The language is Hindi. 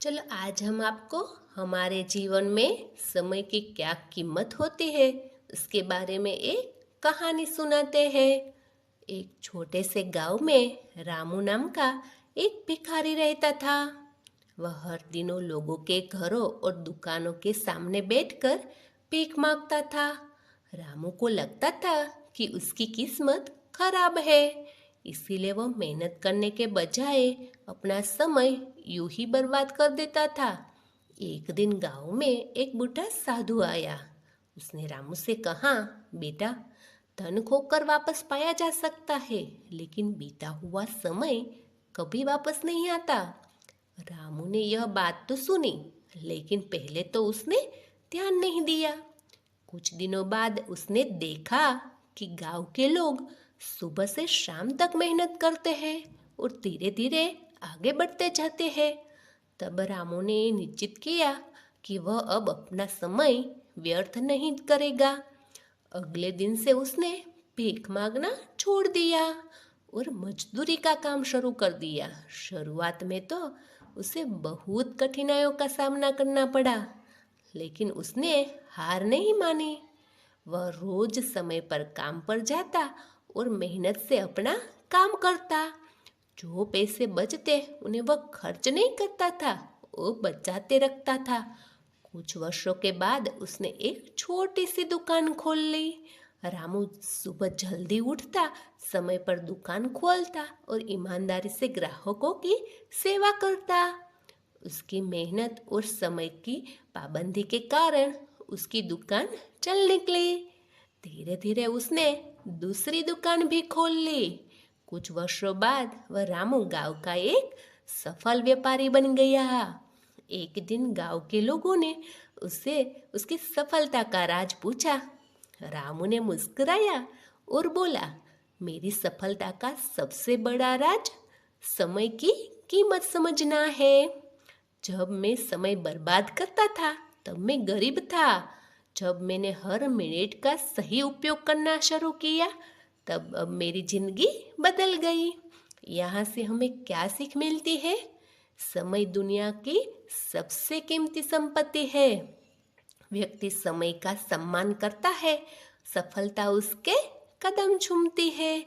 चलो आज हम आपको हमारे जीवन में समय की क्या कीमत होती है उसके बारे में एक कहानी सुनाते हैं। एक छोटे से गांव में रामू नाम का एक भिखारी रहता था। वह हर दिनों लोगों के घरों और दुकानों के सामने बैठकर भीख मांगता था। रामू को लगता था कि उसकी किस्मत खराब है, इसीलिए वह मेहनत करने के बजाय अपना समय यूं ही बर्बाद कर देता था। एक दिन गांव में एक बूढ़ा साधु आया। उसने रामू से कहा, बेटा, धन खोकर वापस पाया जा सकता है, लेकिन बीता हुआ समय कभी वापस नहीं आता। रामू ने यह बात तो सुनी, लेकिन पहले तो उसने ध्यान नहीं दिया। कुछ दिनों बाद उसने देखा कि गांव के लोग सुबह से शाम तक मेहनत करते हैं और धीरे धीरे आगे बढ़ते जाते हैं। तब रामू ने निश्चित किया कि वह अब अपना समय व्यर्थ नहीं करेगा। अगले दिन से उसने भीख मांगना छोड़ दिया और मजदूरी का काम शुरू कर दिया। शुरुआत में तो उसे बहुत कठिनाइयों का सामना करना पड़ा, लेकिन उसने हार नहीं मानी। वह रोज समय पर काम पर जाता और मेहनत से अपना काम करता। जो पैसे बचते उन्हें वह खर्च नहीं करता था, वो बचाते रखता था। कुछ वर्षों के बाद उसने एक छोटी सी दुकान खोल ली। रामू सुबह जल्दी उठता, समय पर दुकान खोलता और ईमानदारी से ग्राहकों की सेवा करता। उसकी मेहनत और समय की पाबंदी के कारण उसकी दुकान चल निकली। धीरे धीरे उसने दूसरी दुकान भी खोल ली। कुछ वर्षों बाद वह रामू गांव का एक सफल व्यापारी बन गया। एक दिन गांव के लोगों ने उससे उसकी सफलता का राज पूछा। रामू ने मुस्कुराया और बोला, मेरी सफलता का सबसे बड़ा राज समय की कीमत समझना है। जब मैं समय बर्बाद करता था तब मैं गरीब था। जब मैंने हर मिनट का सही उपयोग करना शुरू किया तब अब मेरी जिंदगी बदल गई। यहाँ से हमें क्या सीख मिलती है? समय दुनिया की सबसे कीमती संपत्ति है। व्यक्ति समय का सम्मान करता है, सफलता उसके कदम चूमती है।